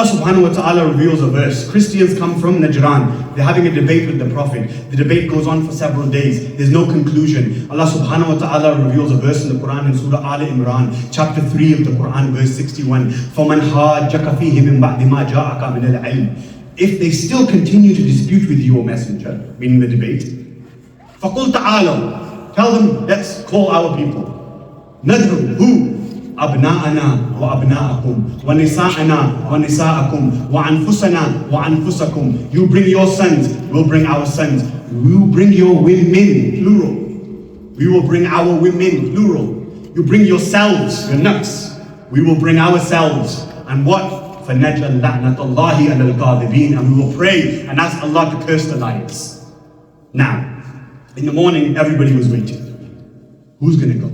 Allah subhanahu wa ta'ala reveals a verse. Christians come from Najran. They're having a debate with the Prophet. The debate goes on for several days. There's no conclusion. Allah subhanahu wa ta'ala reveals a verse in the Quran in Surah Al Imran, chapter 3 of the Quran, verse 61. فَمَنْ حَاجَّكَ فِيهِ مِنْ بَعْدِ مَا جَاءَكَ مِنَ الْعِلْمِ. If they still continue to dispute with you, O Messenger, meaning the debate, فَقُلْ تَعَالَوْا. Tell them, let's call our people. نَدْعُ who? أبناءنا وأبناءكم ونساءنا ونساءكم وأنفسنا وأنفسكم. You bring your sons, we'll bring our sons. You bring your women, plural. We will bring our women, plural. You bring yourselves, your nuts. We will bring ourselves. And what? فَنَجْعَلْ لَعْنَةَ اللَّهِ عَلَى الْكَاذِبِينَ. And we will pray and ask Allah to curse the liars. Now, in the morning, everybody was waiting. Who's going to go?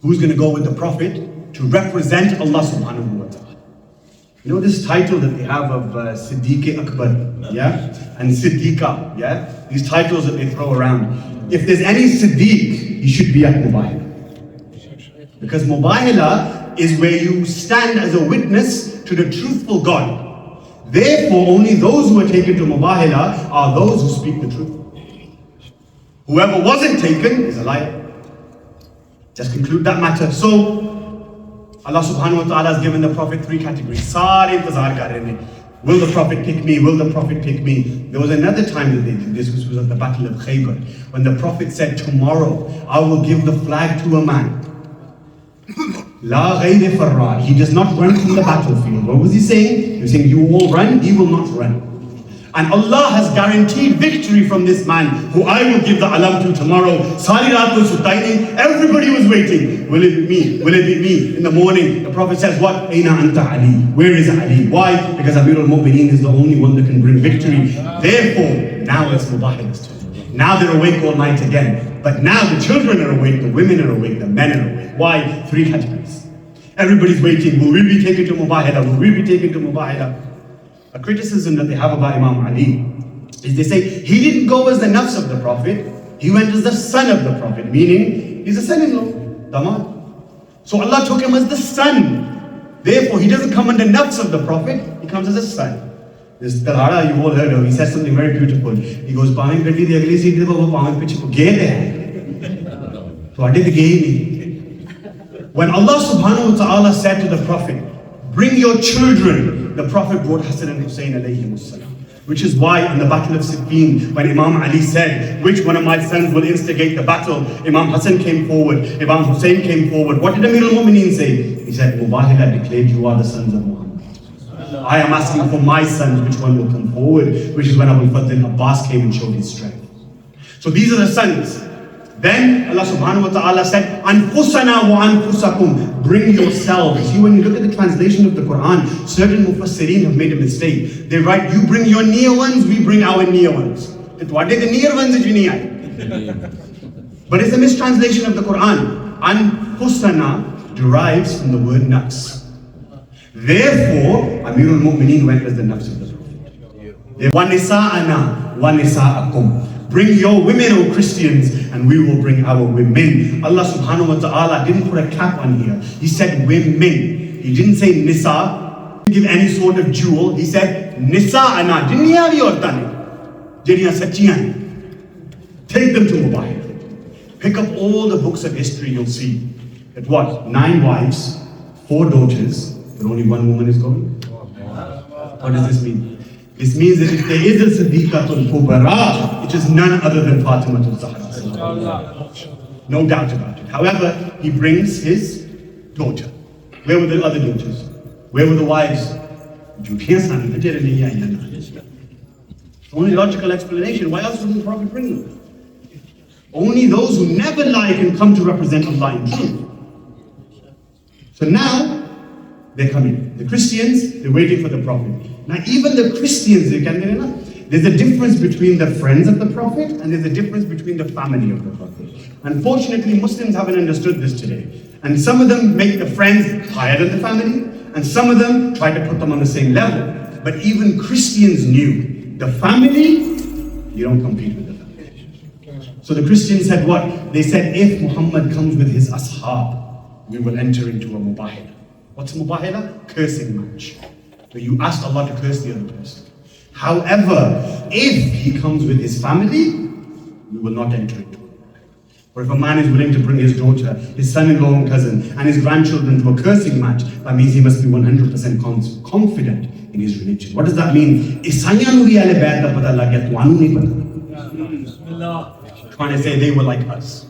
Who's going to go with the Prophet to represent Allah subhanahu wa ta'ala? You know this title that they have of Siddiq Akbar, yeah? And Siddiqa, yeah? These titles that they throw around. If there's any Siddiq, he should be at Mubahala. Because Mubahala is where you stand as a witness to the truthful God. Therefore, only those who are taken to Mubahala are those who speak the truth. Whoever wasn't taken is a liar. Just conclude that matter. So, Allah subhanahu wa ta'ala has given the Prophet three categories. Sare intezar kar rahe hain. Will the Prophet pick me? Will the Prophet pick me? There was another time that they did this, which was at the Battle of Khaybar, when the Prophet said, tomorrow I will give the flag to a man. La ghayri farrar. He does not run from the battlefield. What was he saying? He was saying, you all run, he will not run. And Allah has guaranteed victory from this man, who I will give the alam to tomorrow. Everybody was waiting. Will it be me? Will it be me? In the morning, the Prophet says, what? Aina anta Ali? Where is Ali? Why? Because Amir al-Mu'mineen is the only one that can bring victory. Therefore, now it's Mubahila's turn. Now they're awake all night again. But now the children are awake, the women are awake, the men are awake. Why? Three categories. Everybody's waiting. Will we be taken to Mubahila? Will we be taken to Mubahila? A criticism that they have about Imam Ali is they say he didn't go as the nafs of the Prophet, he went as the son of the Prophet, meaning he's a son-in-law, damad. So Allah took him as the son. Therefore, he doesn't come under nafs of the Prophet, he comes as a son. This Talhara you've all heard of, he says something very beautiful. He goes, "Paame gadi di agli seat de wo paame piche ko gaye hai." So ade de gaye nahi. When Allah subhanahu wa ta'ala said to the Prophet, bring your children, the Prophet brought Hassan and Hussein alayhimus salam. Which is why in the Battle of Siffin, when Imam Ali said, which one of my sons will instigate the battle? Imam Hassan came forward, Imam Hussein came forward. What did Amir al-Mu'mineen say? He said, Mubahila declared you are the sons of Muhammad. I am asking for my sons, which one will come forward? Which is when Abu Fadl Abbas came and showed his strength. So these are the sons. Then Allah subhanahu wa ta'ala said, Anfusana wa anfusakum. Bring yourselves. See, when you look at the translation of the Quran, certain mufassirin have made a mistake. They write, you bring your near ones, we bring our near ones. What is the near ones? But it's a mistranslation of the Quran. Anfusana derives from the word nafs. Therefore, Amir al-Mu'mineen went as the nafs of the Prophet. Wa nisa'ana wa nisa'akum. Bring your women, O Christians, and we will bring our women. Allah subhanahu wa ta'ala didn't put a cap on here. He said women. He didn't say nisa. He didn't give any sort of jewel. He said nisa'ana. Jinniya bhi aurtan hai. Jehdiyan sachiyan. Take them to Mubahila. Pick up all the books of history, you'll see that what? 9 wives, 4 daughters, but only 1 woman is going. What does this mean? This means that if there is a Siddiqatul Kubara, it is none other than Fatima al-Zahra. No doubt about it. However, he brings his daughter. Where were the other daughters? Where were the wives? Only logical explanation. Why else wouldn't the Prophet bring them? Only those who never lie can come to represent Allah in truth. So now, they're coming. The Christians, they're waiting for the Prophet. Now even the Christians, there's a difference between the friends of the Prophet and there's a difference between the family of the Prophet. Unfortunately, Muslims haven't understood this today. And some of them make the friends higher than the family, and some of them try to put them on the same level. But even Christians knew, the family, you don't compete with the family. So the Christians said what? They said, if Muhammad comes with his ashab, we will enter into a mubahila. What's mubahila? Cursing match. where you ask Allah to curse the other person. However, if he comes with his family, we will not enter into it. Or if a man is willing to bring his daughter, his son-in-law and cousin, and his grandchildren to a cursing match, that means he must be 100% confident in his religion. What does that mean? Trying to say they were like us.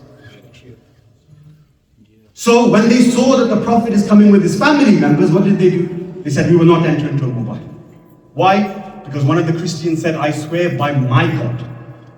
So when they saw that the Prophet is coming with his family members, what did they do? They said, we will not enter into a mubah. Why? Because one of the Christians said, I swear by my God,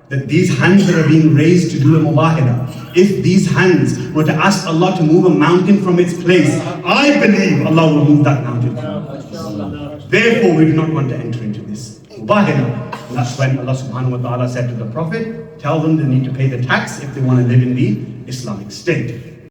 that these hands that are being raised to do a mubahala, if these hands were to ask Allah to move a mountain from its place, I believe Allah will move that mountain from its place. Therefore, we do not want to enter into this mubahala. And that's when Allah subhanahu wa ta'ala said to the Prophet, tell them they need to pay the tax if they want to live in the Islamic state.